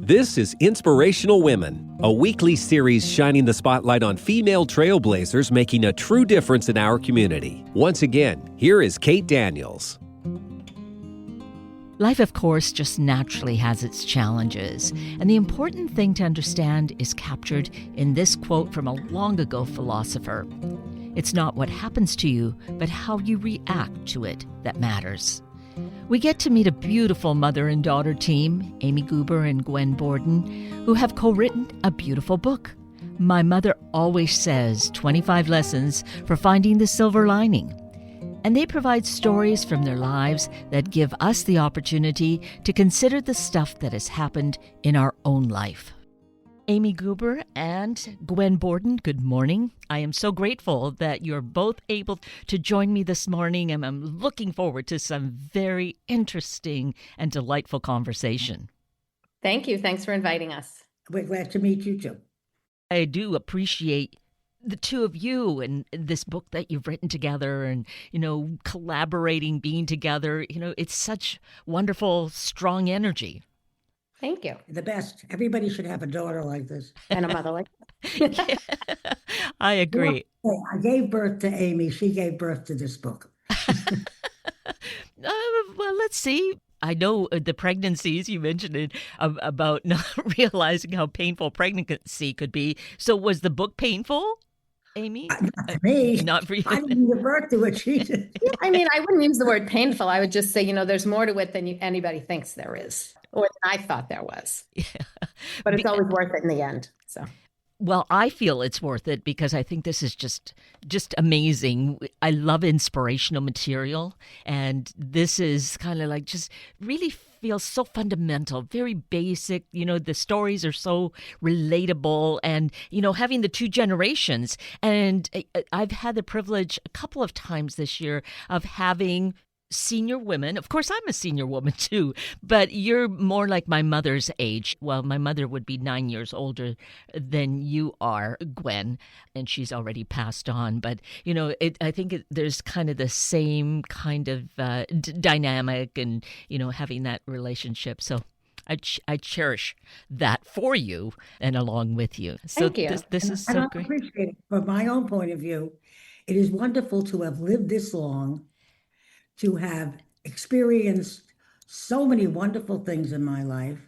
This is Inspirational Women, a weekly series shining the spotlight on female trailblazers making a true difference in our community. Once again, here is Kate Daniels. Life, of course, just naturally has its challenges, and the important thing to understand is captured in this quote from a long ago philosopher. It's not what happens to you, but how you react to it that matters. We get to meet a beautiful mother and daughter team, Amy Goober and Gwen Borden, who have co-written a beautiful book. My Mother Always Says, 25 Lessons for Finding the Silver Lining. And they provide stories from their lives that give us the opportunity to consider the stuff that has happened in our own life. Amy Goober and Gwen Borden, good morning. I am so grateful that you're both able to join me this morning, and I'm looking forward to some very interesting and delightful conversation. Thank you. Thanks for inviting us. We're glad to meet you too. I do appreciate the two of you and this book that you've written together and, collaborating, being together. It's such wonderful, strong energy. Thank you. The best. Everybody should have a daughter like this. And a mother like Yeah, I agree. I gave birth to Amy. She gave birth to this book. Well, let's see. I know the pregnancies, you mentioned it, about not realizing how painful pregnancy could be. So was the book painful, Amy? Not for me. Not for you. I didn't give birth to it. She did. Yeah, I wouldn't use the word painful. I would just say, there's more to it than anybody thinks there is, or than I thought there was. Yeah. But it's always worth it in the end. So. Well, I feel it's worth it because I think this is just amazing. I love inspirational material, and this is kind of like just really feels so fundamental, very basic. The stories are so relatable, and, having the two generations. And I've had the privilege a couple of times this year of having senior women. Of course, I'm a senior woman too, but you're more like my mother's age. Well, my mother would be 9 years older than you are, Gwen, and she's already passed on. But, I think there's kind of the same kind of dynamic and, having that relationship. So I cherish that for you and along with you. So Thank you. This is so I great. appreciate it. From my own point of view, it is wonderful to have lived this long, to have experienced so many wonderful things in my life,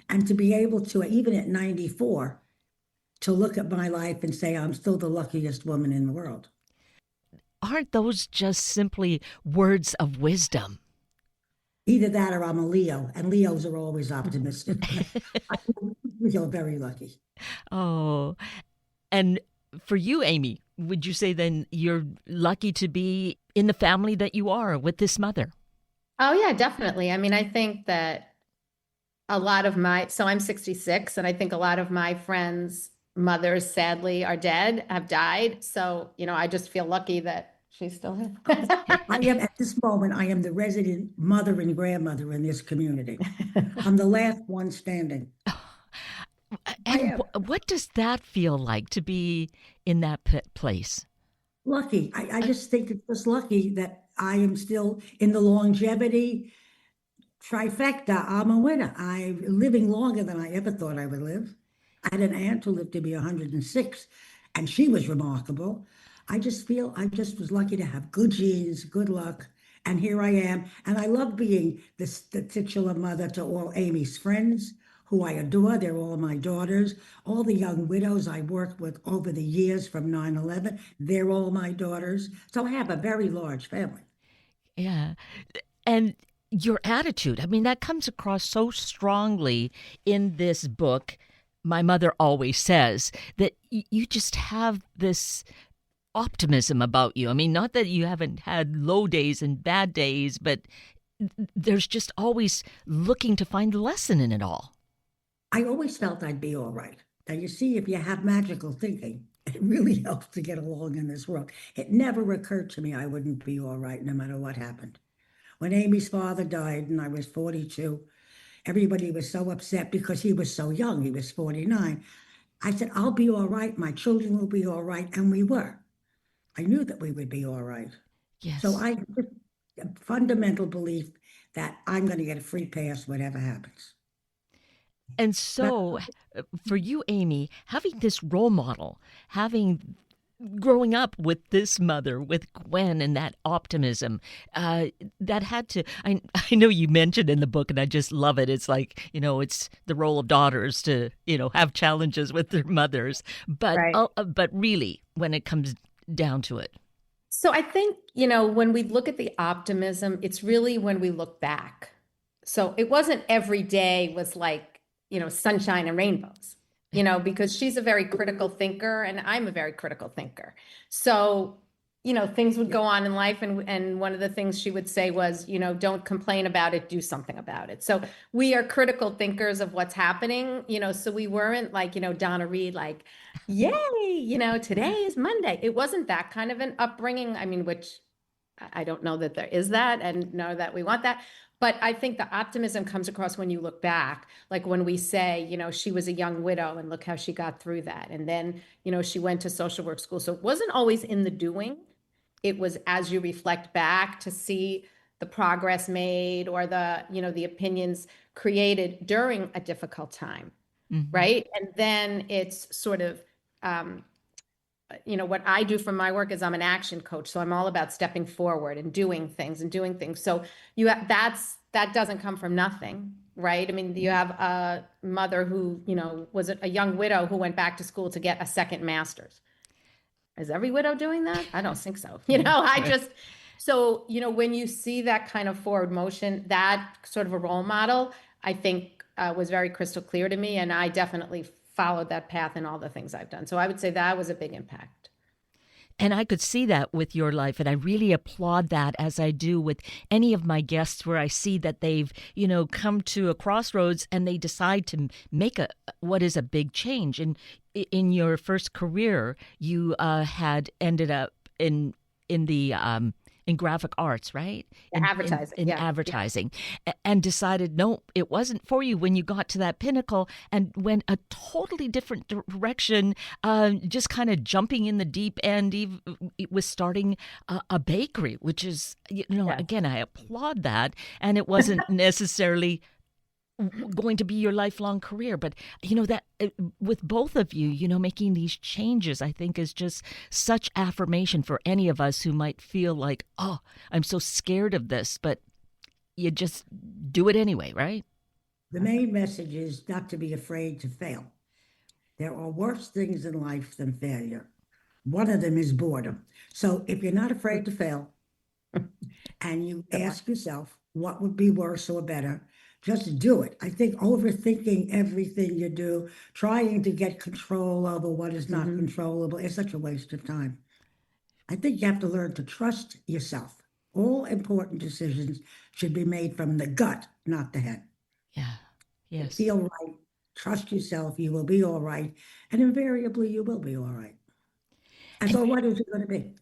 and to be able to, even at 94, to look at my life and say, I'm still the luckiest woman in the world. Aren't those just simply words of wisdom? Either that or I'm a Leo, and Leos are always optimistic. I feel very lucky. Oh, and for you, Amy, would you say then you're lucky to be in the family that you are with this mother? Oh, yeah, definitely. I think that a lot of so I'm 66, and I think a lot of my friends' mothers, sadly, are dead, have died. So, I just feel lucky that she's still here. At this moment, I am the resident mother and grandmother in this community. I'm the last one standing. And what does that feel like to be in that place? Lucky. I just think it's just lucky that I am still in the longevity trifecta. I'm a winner. I'm living longer than I ever thought I would live. I had an aunt who lived to be 106, and she was remarkable. I just feel I just was lucky to have good genes, good luck, and here I am. And I love being the titular mother to all Amy's friends, who I adore. They're all my daughters. All the young widows I worked with over the years from 9/11, they're all my daughters. So I have a very large family. Yeah. And your attitude, that comes across so strongly in this book. My Mother Always Says that you just have this optimism about you. Not that you haven't had low days and bad days, but there's just always looking to find the lesson in it all. I always felt I'd be all right. Now, you see, if you have magical thinking, it really helps to get along in this world. It never occurred to me I wouldn't be all right no matter what happened. When Amy's father died and I was 42, everybody was so upset because he was so young. He was 49. I said, I'll be all right. My children will be all right. And we were. I knew that we would be all right. Yes. So I have a fundamental belief that I'm going to get a free pass whatever happens. And so, for you, Amy, having this role model, having growing up with this mother, with Gwen and that optimism, that had to, I know you mentioned in the book, and I just love it. It's like, it's the role of daughters to, have challenges with their mothers. Right. But really, when it comes down to it. So I think, when we look at the optimism, it's really when we look back. So it wasn't every day was like, sunshine and rainbows, because she's a very critical thinker and I'm a very critical thinker. So, things would go on in life. And one of the things she would say was, don't complain about it, do something about it. So we are critical thinkers of what's happening, so we weren't like, Donna Reed, like, yay, today is Monday. It wasn't that kind of an upbringing. I mean, which I don't know that there is that and know that we want that. But I think the optimism comes across when you look back, like when we say, she was a young widow and look how she got through that. And then, she went to social work school. So it wasn't always in the doing. It was as you reflect back to see the progress made or the opinions created during a difficult time. Mhm. Right. And then it's sort of, what I do from my work is I'm an action coach. So I'm all about stepping forward and doing things. So that doesn't come from nothing, right? I mean, you have a mother who, was a young widow who went back to school to get a second master's. Is every widow doing that? I don't think so. So, when you see that kind of forward motion, that sort of a role model, I think was very crystal clear to me. And I definitely followed that path in all the things I've done. So I would say that was a big impact. And I could see that with your life. And I really applaud that, as I do with any of my guests, where I see that they've, come to a crossroads and they decide to make what is a big change. And in your first career, you had ended up in the in graphic arts, right? Advertising. In advertising. And decided, no, it wasn't for you when you got to that pinnacle and went a totally different direction, just kind of jumping in the deep end. It was starting a bakery, which is, again, I applaud that. And it wasn't necessarily going to be your lifelong career, but that with both of you, making these changes, I think is just such affirmation for any of us who might feel like, oh, I'm so scared of this, but you just do it anyway, right? The main message is not to be afraid to fail. There are worse things in life than failure. One of them is boredom. So if you're not afraid to fail and you ask yourself what would be worse or better, just do it. I think overthinking everything you do, trying to get control over what is not controllable, is such a waste of time. I think you have to learn to trust yourself. All important decisions should be made from the gut, not the head. Yeah. Yes. Feel right. Trust yourself. You will be all right. And invariably, you will be all right. And so what is it going to be?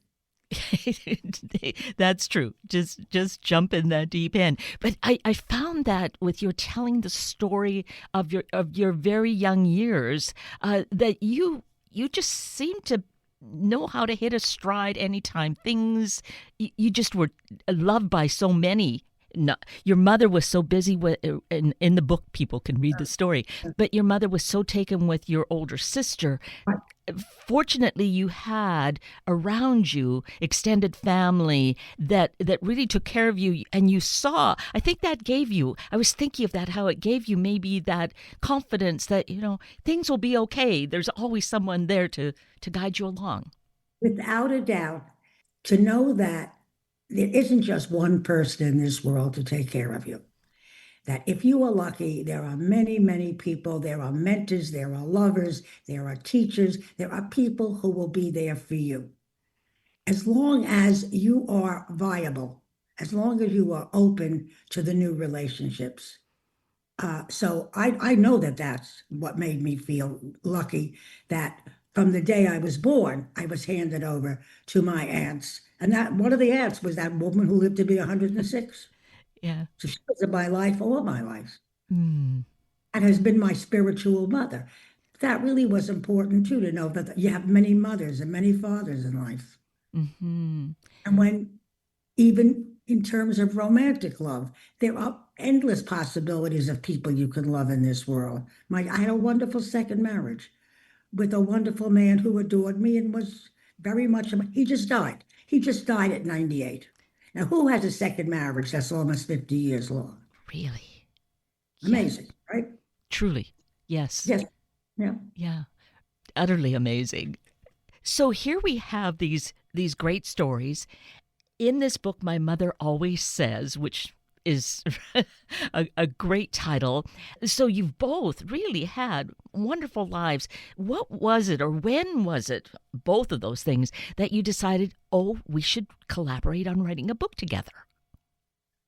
That's true. Just jump in that deep end. But I found that with your telling the story of your very young years, that you just seem to know how to hit a stride anytime. Things you just were loved by so many. No, your mother was so busy with, in the book, people can read the story, but your mother was so taken with your older sister. Fortunately, you had around you extended family that really took care of you, and you saw, I think that gave you, I was thinking of that, how it gave you maybe that confidence that, things will be okay. There's always someone there to guide you along. Without a doubt, to know that there isn't just one person in this world to take care of you. That if you are lucky, there are many, many people, there are mentors, there are lovers, there are teachers, there are people who will be there for you. As long as you are viable, as long as you are open to the new relationships. So I know that that's what made me feel lucky, that from the day I was born, I was handed over to my aunts. And that one of the aunts was that woman who lived to be 106. Yeah. So she was in my life all my life. Mm. And has been my spiritual mother. That really was important too, to know that you have many mothers and many fathers in life. Mm-hmm. And when, even in terms of romantic love, there are endless possibilities of people you can love in this world. I had a wonderful second marriage with a wonderful man who adored me and was very much, he just died. He just died at 98. Now, who has a second marriage that's almost 50 years long? Really? Amazing, right? Truly. Yes. Yes. Yeah. Yeah. Utterly amazing. So here we have these great stories. In this book, My Mother Always Says, which is a great title. So you've both really had wonderful lives. What was it, or when was it, both of those things, that you decided, oh, we should collaborate on writing a book together?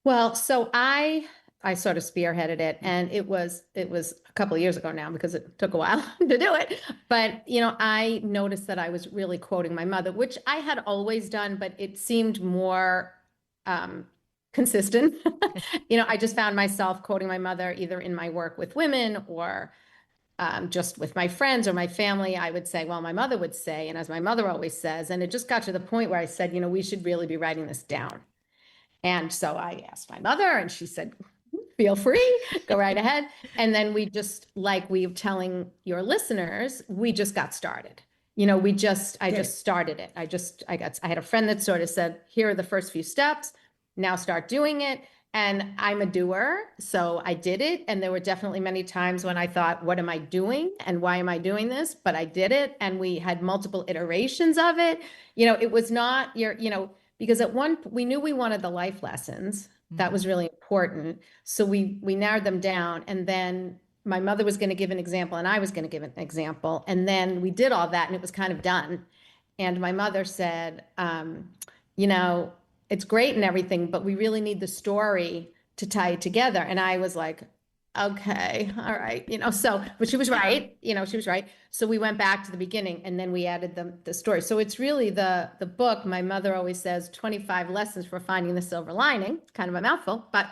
Well, so I sort of spearheaded it, and it was a couple of years ago now because it took a while to do it. But, I noticed that I was really quoting my mother, which I had always done, but it seemed more consistent. I just found myself quoting my mother either in my work with women or just with my friends or my family. I would say, well, my mother would say, and as my mother always says, and it just got to the point where I said, we should really be writing this down. And so I asked my mother, and she said, feel free, go right ahead. And then we just, like we're telling your listeners, we just got started. I just started it. I had a friend that sort of said, here are the first few steps, now start doing it. And I'm a doer, so I did it. And there were definitely many times when I thought, what am I doing? And why am I doing this? But I did it. And we had multiple iterations of it. It was not because we knew we wanted the life lessons. That was really important. So we narrowed them down, and then my mother was going to give an example and I was going to give an example. And then we did all that and it was kind of done. And my mother said, it's great and everything, but we really need the story to tie it together. And I was like, okay, all right, but she was right, she was right. So we went back to the beginning and then we added the story. So it's really the book. My mother always says 25 lessons for finding the silver lining, kind of a mouthful, but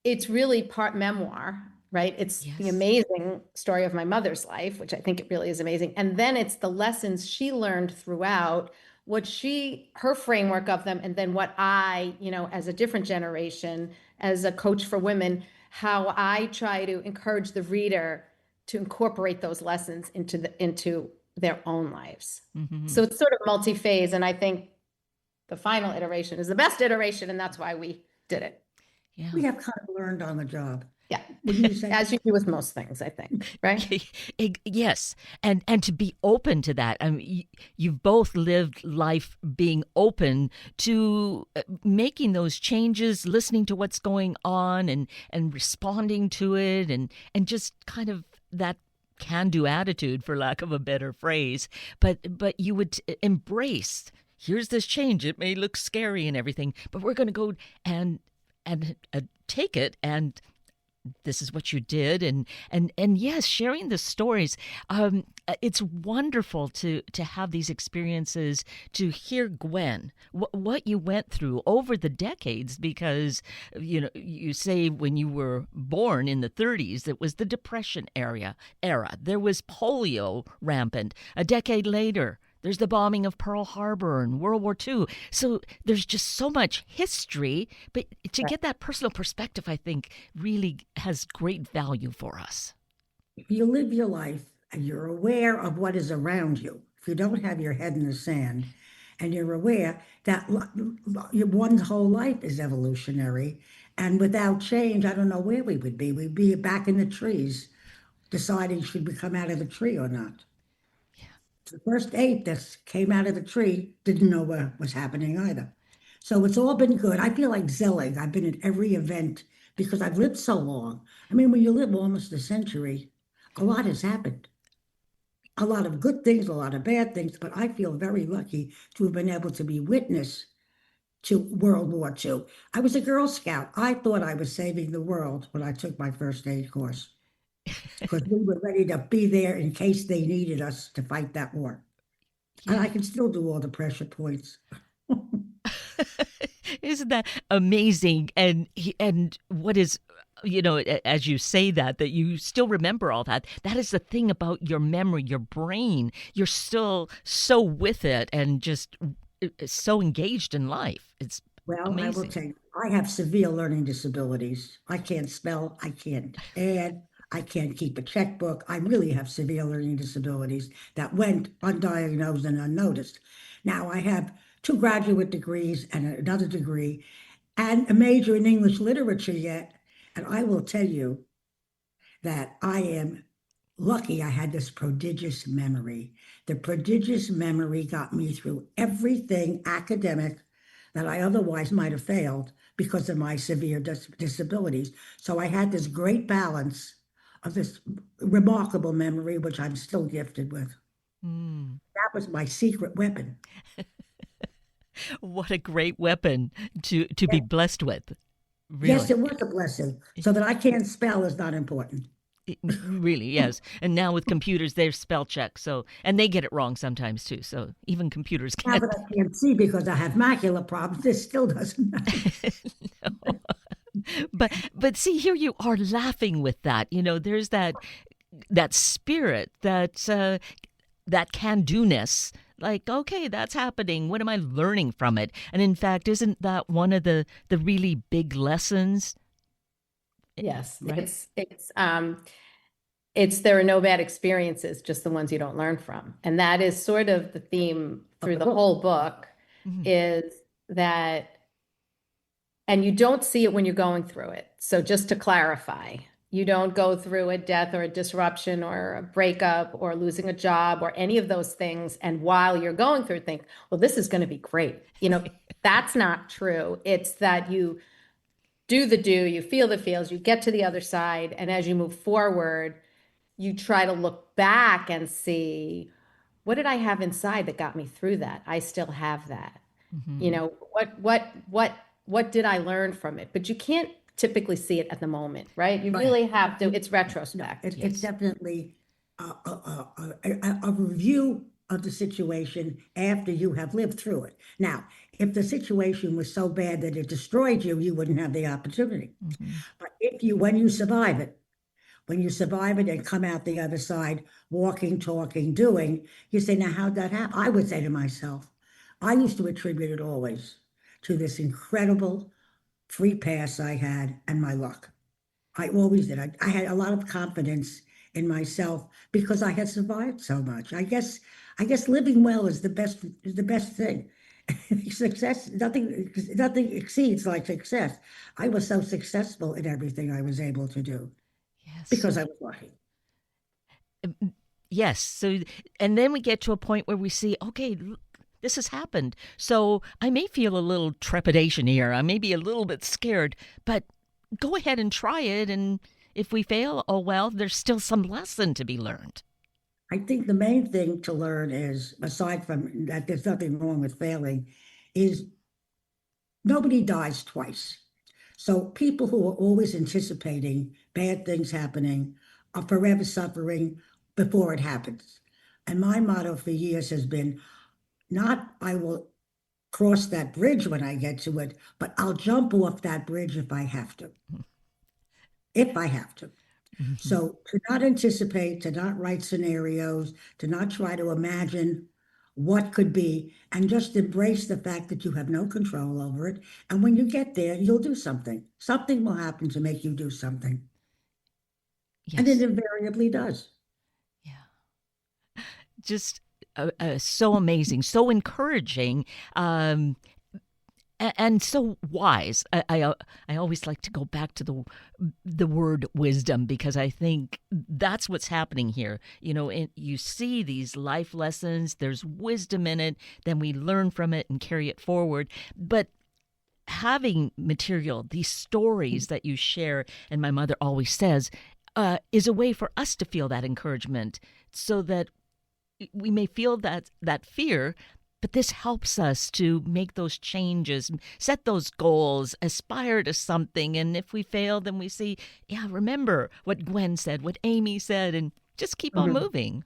it's really part memoir, right? It's the amazing story of my mother's life, which I think it really is amazing. And then it's the lessons she learned throughout, her framework of them. And then what I, as a different generation, as a coach for women, how I try to encourage the reader to incorporate those lessons into their own lives. Mm-hmm. So it's sort of multi-phase. And I think the final iteration is the best iteration. And that's why we did it. Yeah. We have kind of learned on the job. Yeah. As you do with most things, I think, right? Yes. And to be open to that. I mean, you've both lived life being open to making those changes, listening to what's going on and responding to it and just kind of that can-do attitude, for lack of a better phrase. But you would embrace, here's this change. It may look scary and everything, but we're going to go and take it, and this is what you did, and yes, sharing the stories. It's wonderful to have these experiences, to hear, Gwen, what you went through over the decades, because you say when you were born in the 30s, it was the Depression era. There was polio rampant. A decade later, there's the bombing of Pearl Harbor and World War II. So there's just so much history, but to get that personal perspective, I think, really has great value for us. If you live your life and you're aware of what is around you, if you don't have your head in the sand and you're aware that one's whole life is evolutionary, and without change, I don't know where we would be. We'd be back in the trees deciding should we come out of the tree or not. The first 8 that came out of the tree didn't know what was happening either. So it's all been good. I feel like Zelig. I've been at every event because I've lived so long. I mean, when you live almost a century, a lot has happened. A lot of good things, a lot of bad things, but I feel very lucky to have been able to be witness to World War II. I was a Girl Scout. I thought I was saving the world when I took my first aid course, because we were ready to be there in case they needed us to fight that war. Yeah. And I can still do all the pressure points. Isn't that amazing? And what is, as you say that you still remember all that. That is the thing about your memory, your brain. You're still so with it and just so engaged in life. It's Well, I will Amazing. tell you, I have severe learning disabilities. I can't spell, I can't add, I can't keep a checkbook. I really have severe learning disabilities that went undiagnosed and unnoticed. Now, I have two graduate degrees and another degree and a major in English literature yet. And I will tell you that I am lucky I had this prodigious memory. The prodigious memory got me through everything academic that I otherwise might have failed because of my severe disabilities. So I had this great balance of this remarkable memory, which I'm still gifted with. Mm. That was my secret weapon. What a great weapon to be Yeah. blessed with. Yes, Really. it was a blessing. So that I can't spell is not important. Really, yes. And now with computers, there's spell check. So, and they get it wrong sometimes too. So even computers Now can't. that I can't see because I have macular problems, this still doesn't matter. No. But see, here you are laughing with that. There's that spirit, that can-do-ness. Like, okay, that's happening. What am I learning from it? And in fact, isn't that one of the really big lessons? Yes, Right? it's there are no bad experiences, just the ones you don't learn from. And that is sort of the theme through the whole book, Mhm. is that, and you don't see it when you're going through it. So just to clarify, you don't go through a death or a disruption or a breakup or losing a job or any of those things. And while you're going through, think, well, this is going to be great. That's not true. It's that you do, you feel the feels, you get to the other side. And as you move forward, you try to look back and see, what did I have inside that got me through that? I still have that. Mhm. What did I learn from it? But you can't typically see it at the moment, right? You Right. really have to, it's No, retrospect. it's Yes. definitely a review of the situation after you have lived through it. Now, if the situation was so bad that it destroyed you, you wouldn't have the opportunity. Mhm. But when you survive it and come out the other side, walking, talking, doing, you say, now how'd that happen? I would say to myself, I used to attribute it always to this incredible free pass I had and my luck. I always did. I had a lot of confidence in myself because I had survived so much. I guess living well is the best thing. Success, nothing exceeds like success. I was so successful in everything I was able to do Yes. because I was lucky. Yes. So, and then we get to a point where we see, okay, this has happened. So I may feel a little trepidation here. I may be a little bit scared, but go ahead and try it. And if we fail, oh well, there's still some lesson to be learned. I think the main thing to learn is, aside from that, there's nothing wrong with failing, is nobody dies twice. So people who are always anticipating bad things happening are forever suffering before it happens. And my motto for years has been not I will cross that bridge when I get to it, but I'll jump off that bridge if I have to. If I have to. Mhm. So to not anticipate, to not write scenarios, to not try to imagine what could be, and just embrace the fact that you have no control over it. And when you get there, you'll do something. Something will happen to make you do something. And it Yes. invariably does. Yeah. Just so amazing, so encouraging. Um, and so wise. I always like to go back to the word wisdom because I think that's what's happening here. You see these life lessons. There's wisdom in it. Then we learn from it and carry it forward. But having material, these stories that you share, and my mother always says, is a way for us to feel that encouragement, so that we may feel that fear, but this helps us to make those changes, set those goals, aspire to something. And if we fail, then we see, yeah, remember what Gwen said, what Amy said, and just keep on Mhm. moving.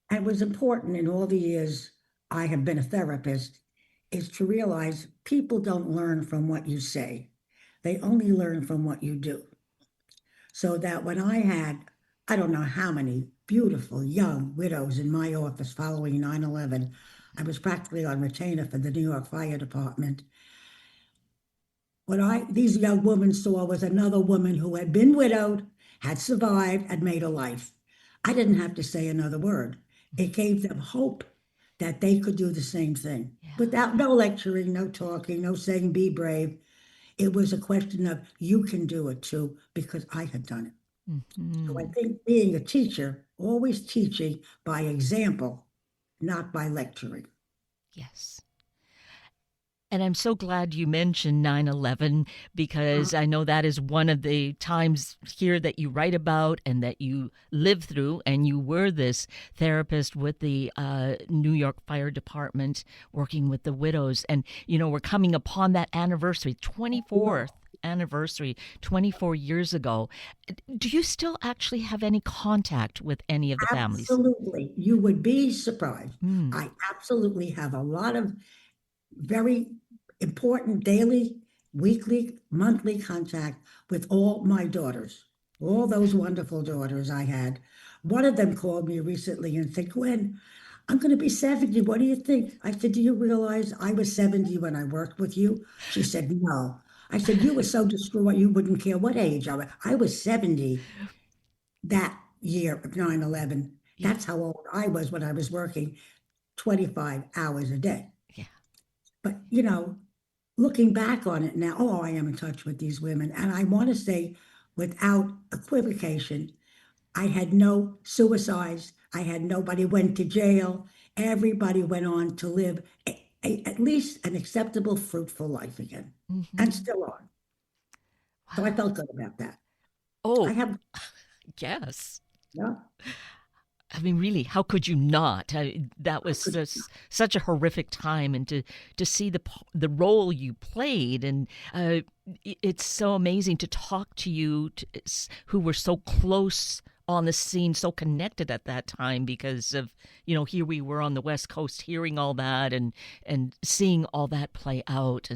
And it was important in all the years I have been a therapist is to realize people don't learn from what you say. They only learn from what you do. So that when I had, I don't know how many beautiful young widows in my office following 9/11, I was practically on retainer for the New York Fire Department. these young women saw was another woman who had been widowed, had survived, and made a life. I didn't have to say another word. It gave them hope that they could do the same thing Yeah. without no lecturing, no talking, no saying, be brave. It was a question of, you can do it too, because I had done it. So I Mhm. think being a teacher, always teaching by example, not by lecturing. Yes. And I'm so glad you mentioned 9/11 because I know that is one of the times here that you write about and that you live through. And you were this therapist with the New York Fire Department working with the widows. And, we're coming upon that anniversary, 24th anniversary, 24 years ago. Do you still actually have any contact with any of the families? Absolutely. You would be surprised. Mm. I absolutely have a lot of very important daily, weekly, monthly contact with all my daughters, all those wonderful daughters I had. One of them called me recently and said, Gwen, I'm going to be 70. What do you think? I said, do you realize I was 70 when I worked with you? She said, no. I said, you were so distraught you wouldn't care what age I was. I was 70 that year of 9/11. Yeah. That's how old I was when I was working 25 hours a day. Yeah. But, looking back on it now, oh, I am in touch with these women. And I want to say, without equivocation, I had no suicides. I had nobody went to jail. Everybody went on to live at least an acceptable, fruitful life again, and Mhm. still are. So I Wow. felt good about that. I Oh, have, yes. yeah, I mean, really, how could you not? That I was could, such a horrific time, and to see the role you played, and it's so amazing to talk to you, who were so close on the scene, so connected at that time, because of here we were on the West Coast, hearing all that and seeing all that play out,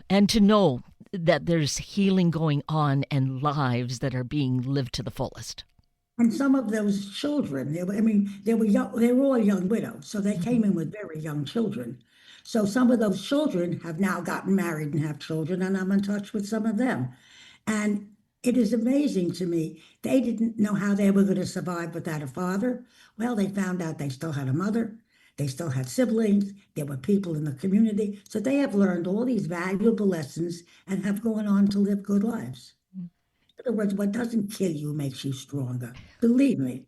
and to know that there's healing going on and lives that are being lived to the fullest. and some of those children, I mean, they were all young widows, so they came Mhm. in with very young children. So some of those children have now gotten married and have children, and I'm in touch with some of them. And it is amazing to me. They didn't know how they were going to survive without a father. Well, they found out they still had a mother. They still had siblings. There were people in the community. So they have learned all these valuable lessons and have gone on to live good lives. In other words, what doesn't kill you makes you stronger. Believe me,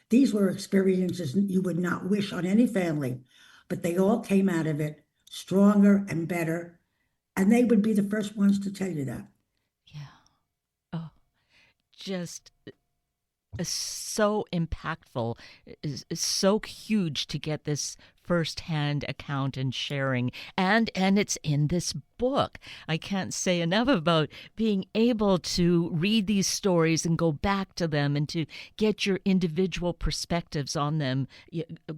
these were experiences you would not wish on any family, but they all came out of it stronger and better. And they would be the first ones to tell you that. Yeah. Oh, just so impactful, is so huge to get this firsthand account and sharing, and it's in this book. I can't say enough about being able to read these stories and go back to them and to get your individual perspectives on them,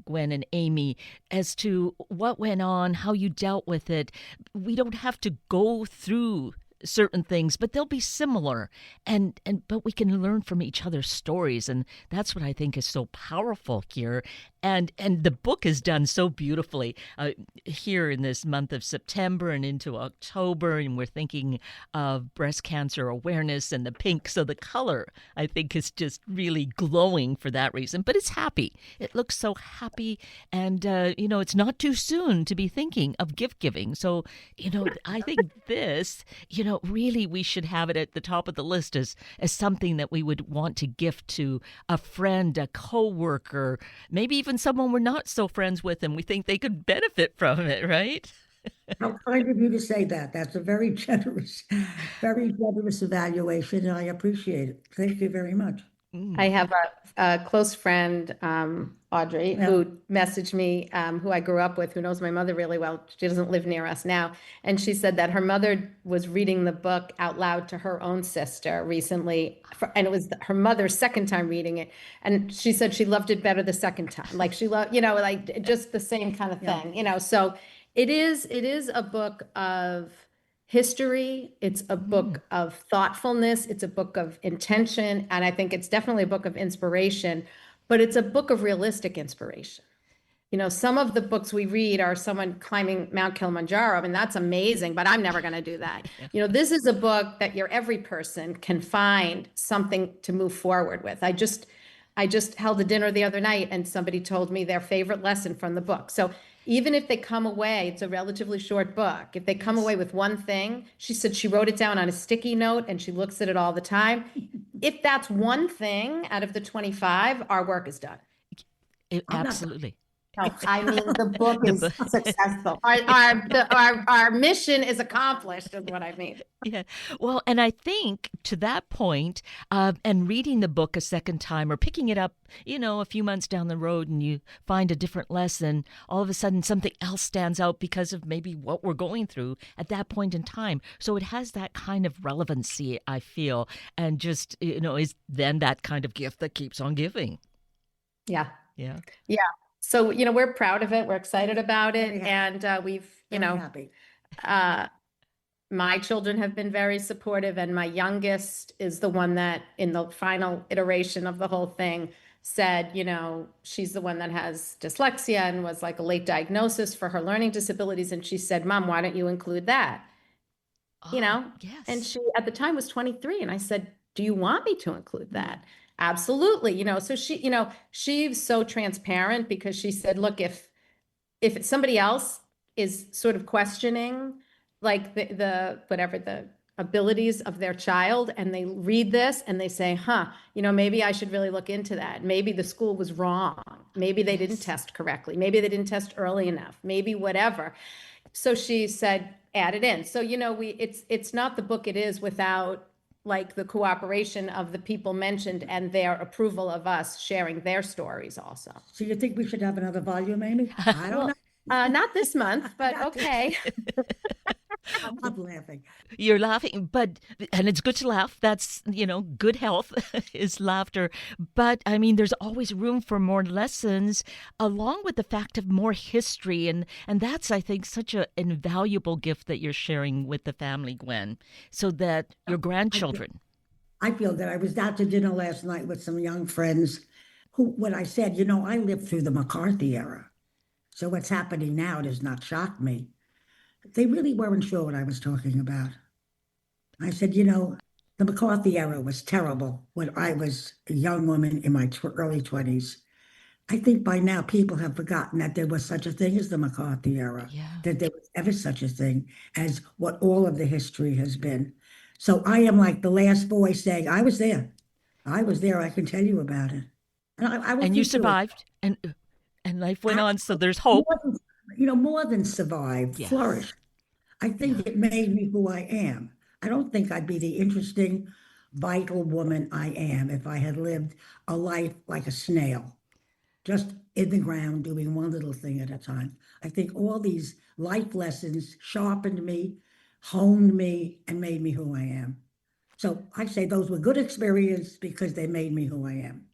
Gwen and Amy, as to what went on, how you dealt with it. We don't have to go through certain things, but they'll be similar, and but we can learn from each other's stories, and that's what I think is so powerful here. And the book is done so beautifully here in this month of September and into October, and we're thinking of breast cancer awareness and the pink, so the color I think is just really glowing for that reason, but it's happy. It looks so happy, and it's not too soon to be thinking of gift giving. So I think this, really we should have it at the top of the list as something that we would want to gift to a friend, a coworker, maybe even someone we're not so friends with and we think they could benefit from it, right? How kind of you to say that. That's a very generous evaluation, and I appreciate it. Thank you very much. Mm. I have a close friend, Audrey, Yeah. who messaged me, who I grew up with, who knows my mother really well. She doesn't live near us now. And she said that her mother was reading the book out loud to her own sister recently. And it was her mother's second time reading it. And she said she loved it better the second time. Like she loved, like just the same kind of Yeah. thing, So it is a book of history. It's a book of thoughtfulness. It's a book of intention. And I think it's definitely a book of inspiration, but it's a book of realistic inspiration. some of the books we read are someone climbing Mount Kilimanjaro. I mean, that's amazing, but I'm never going to do that. This is a book that every person can find something to move forward with. I just held a dinner the other night and somebody told me their favorite lesson from the book. So even if they come away, it's a relatively short book. If they come away with one thing, she said she wrote it down on a sticky note and she looks at it all the time. If that's one thing out of the 25, our work is done. Absolutely. No, I mean, the book is successful. Our mission is accomplished, is what I mean. Yeah. Well, and I think to that point, and reading the book a second time or picking it up, a few months down the road and you find a different lesson, all of a sudden something else stands out because of maybe what we're going through at that point in time. So it has that kind of relevancy, I feel, and just, is then that kind of gift that keeps on giving. Yeah. Yeah. Yeah. So, we're proud of it. We're excited about it. And we've, happy. My children have been very supportive. And my youngest is the one that in the final iteration of the whole thing said, she's the one that has dyslexia and was like a late diagnosis for her learning disabilities. And she said, Mom, why don't you include that? Yes. And she at the time was 23. And I said, do you want me to include that? Absolutely. So she's so transparent because she said, look, if it's somebody else is sort of questioning like the whatever the abilities of their child and they read this and they say, maybe I should really look into that. Maybe the school was wrong. Maybe they didn't test correctly. Maybe they didn't test early enough. Maybe whatever. So she said, add it in. So, it's not the book it is without like the cooperation of the people mentioned and their approval of us sharing their stories also. So you think we should have another volume, Amy? I don't know. Not this month, but okay. I'm not laughing. You're laughing, and it's good to laugh. That's, good health is laughter. But I mean, there's always room for more lessons along with the fact of more history. And that's, I think, such an invaluable gift that you're sharing with the family, Gwen, so that your grandchildren. I feel that I was out to dinner last night with some young friends when I said, I lived through the McCarthy era. So what's happening now does not shock me. They really weren't sure what I was talking about. I said, the McCarthy era was terrible when I was a young woman in my early 20s. I think by now people have forgotten that there was such a thing as the McCarthy era, that there was ever such a thing as what all of the history has been. So I am like the last voice saying, I was there. I can tell you about it. And you survived, and life went on, so there's hope. More than survived, flourished. I think it made me who I am. I don't think I'd be the interesting, vital woman I am if I had lived a life like a snail, just in the ground doing one little thing at a time. I think all these life lessons sharpened me, honed me, and made me who I am. So I say those were good experiences because they made me who I am.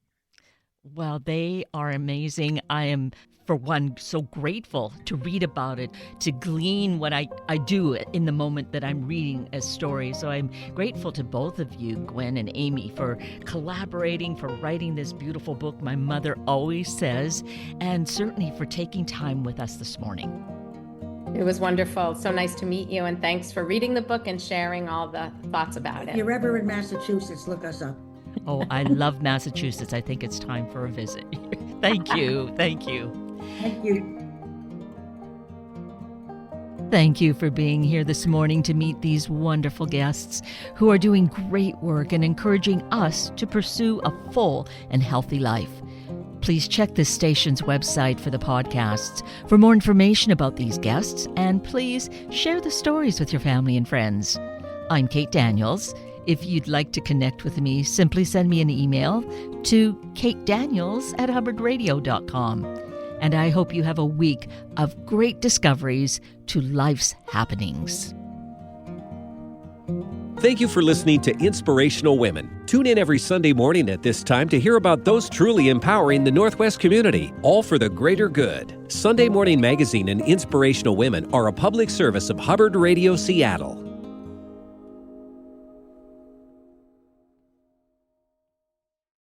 Well, they are amazing. I am, for one, so grateful to read about it, to glean what I do in the moment that I'm reading a story. So I'm grateful to both of you, Gwen and Amy, for collaborating, for writing this beautiful book my mother always says, and certainly for taking time with us this morning. It was wonderful. So nice to meet you, and thanks for reading the book and sharing all the thoughts about it. If you're ever in Massachusetts, look us up. Oh, I love Massachusetts. I think it's time for a visit. Thank you. Thank you. Thank you. Thank you for being here this morning to meet these wonderful guests who are doing great work and encouraging us to pursue a full and healthy life. Please check this station's website for the podcasts for more information about these guests, and please share the stories with your family and friends. I'm Kate Daniels. If you'd like to connect with me, simply send me an email to katedaniels@hubbardradio.com. And I hope you have a week of great discoveries to life's happenings. Thank you for listening to Inspirational Women. Tune in every Sunday morning at this time to hear about those truly empowering the Northwest community, all for the greater good. Sunday Morning Magazine and Inspirational Women are a public service of Hubbard Radio Seattle.